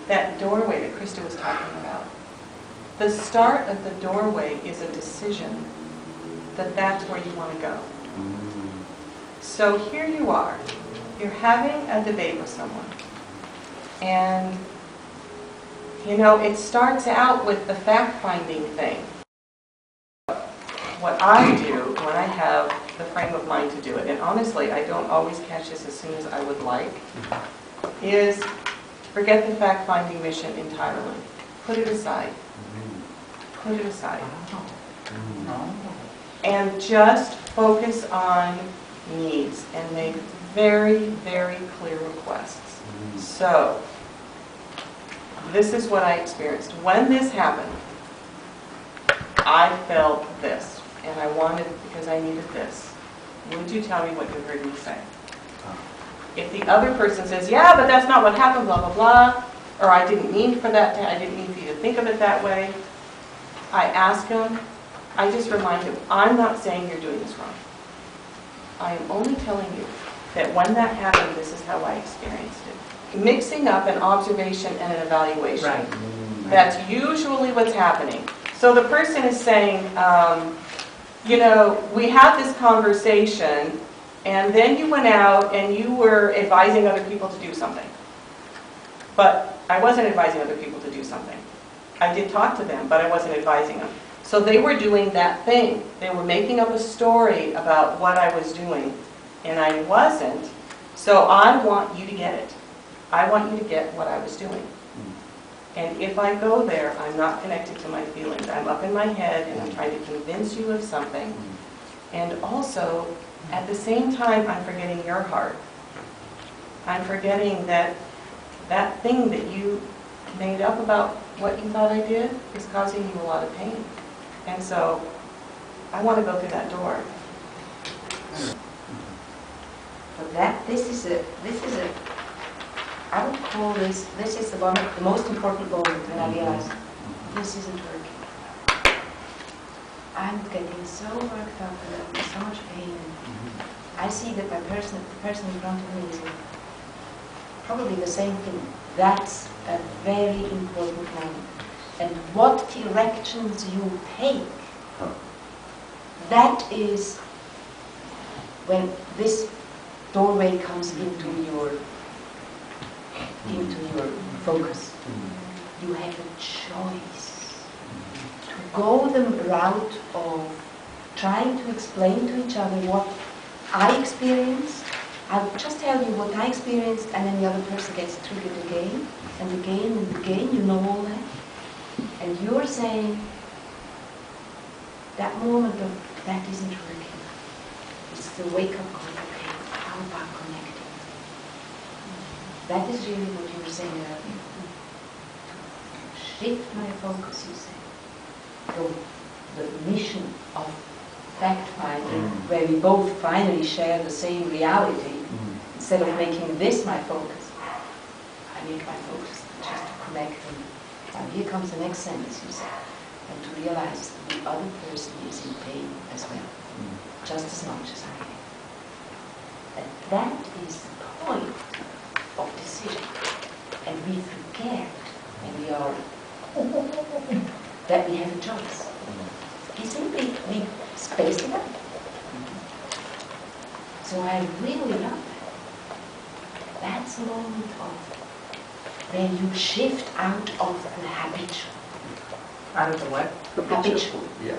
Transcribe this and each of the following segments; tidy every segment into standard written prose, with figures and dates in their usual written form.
that doorway that Christa was talking about. The start of the doorway is a decision that that's where you want to go. So here you are. You're having a debate with someone. And, you know, it starts out with the fact-finding thing. What I do when I have the frame of mind to do it, and honestly, I don't always catch this as soon as I would like, is forget the fact-finding mission entirely. Put it aside. Put it aside. And just focus on needs and make very, very clear requests. So, this is what I experienced. When this happened, I felt this, and I wanted, because I needed this. Would you tell me what you heard me say? If the other person says, yeah, but that's not what happened, blah, blah, blah, or I didn't mean for that, I didn't mean for you to think of it that way, I ask him, I just remind him, I'm not saying you're doing this wrong. I am only telling you that when that happened, this is how I experienced it. Mixing up an observation and an evaluation. Right. That's usually what's happening. So the person is saying, you know, we had this conversation, and then you went out and you were advising other people to do something. But I wasn't advising other people to do something. I did talk to them, but I wasn't advising them. So they were doing that thing. They were making up a story about what I was doing, and I wasn't. So I want you to get it. I want you to get what I was doing. And if I go there, I'm not connected to my feelings. I'm up in my head, and I'm trying to convince you of something. And also, at the same time, I'm forgetting your heart. I'm forgetting that that thing that you made up about what you thought I did is causing you a lot of pain. And so, I want to go through that door. But this is a, I would call this is the most important moment when I realized this isn't working. I'm getting so worked up and I'm in so much pain. I see that the person in front of me is probably the same thing. That's a very important moment. And what directions you take, that is when this doorway comes into your focus. You have a choice to go the route of trying to explain to each other what I experienced. I'll just tell you what I experienced, and then the other person gets triggered again and again and again. You know all that. And you're saying that moment of that isn't working. It's the wake-up call. Okay, how about connecting? That is really what you were saying earlier. To shift my focus, you say, from the mission of fact-finding, where we both finally share the same reality, instead of making this my focus, I make my focus just to connect them. Now here comes the next sentence, you say, and to realize the other person is in pain as well, just as much as I am. And that is the point of decision. And we forget, when we are, that we have a choice. We simply space it out. So I really love that. That's a moment of where you shift out of the habitual. Out of the what? Habitual. Yeah.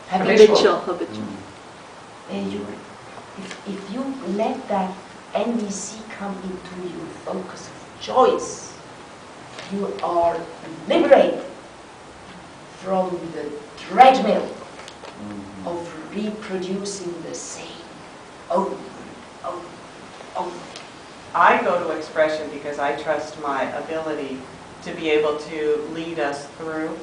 Habitual. Mm. If you let that NVC come into your focus of choice, you are liberated from the treadmill of reproducing the same over and over. I go to expression because I trust my ability to be able to lead us through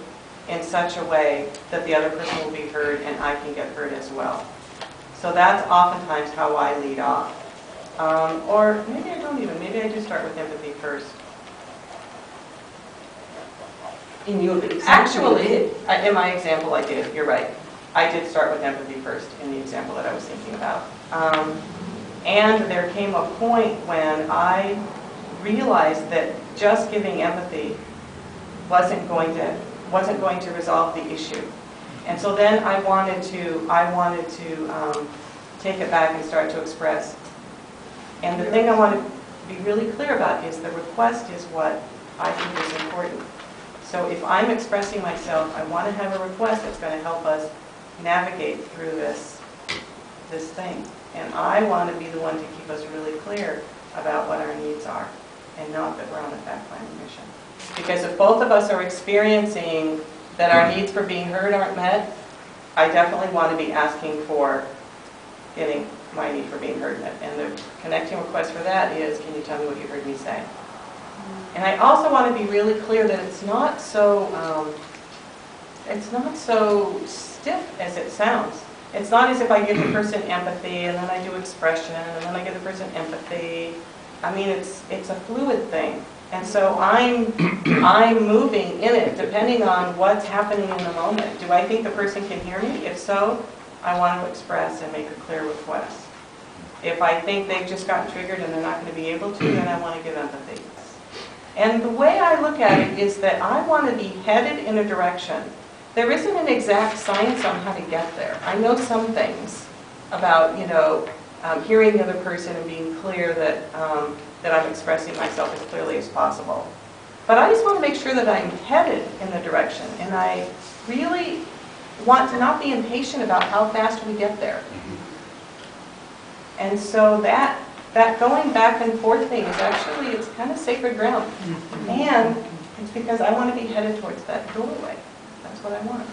in such a way that the other person will be heard and I can get heard as well. So that's oftentimes how I lead off. Or maybe I don't even, maybe I do start with empathy first. In your example, actually, in my example I did, you're right. I did start with empathy first in the example that I was thinking about. And there came a point when I realized that just giving empathy wasn't going to resolve the issue. And so then I wanted to take it back and start to express. And the thing I want to be really clear about is the request is what I think is important. So if I'm expressing myself, I want to have a request that's going to help us navigate through this thing. And I want to be the one to keep us really clear about what our needs are, and not that we're on a fact-finding mission. Because if both of us are experiencing that our needs for being heard aren't met, I definitely want to be asking for getting my need for being heard met. And the connecting request for that is, can you tell me what you heard me say? And I also want to be really clear that it's not so stiff as it sounds. It's not as if I give the person empathy and then I do expression and then I give the person empathy. I mean, it's a fluid thing. And so I'm moving in it depending on what's happening in the moment. Do I think the person can hear me? If so, I want to express and make a clear request. If I think they've just gotten triggered and they're not going to be able to, then I want to give empathy. And the way I look at it is that I want to be headed in a direction. There isn't an exact science on how to get there. I know some things about, hearing the other person and being clear that I'm expressing myself as clearly as possible. But I just want to make sure that I'm headed in the direction, and I really want to not be impatient about how fast we get there. And so that going back and forth thing is actually, it's kind of sacred ground. And it's because I want to be headed towards that doorway. That's what I want.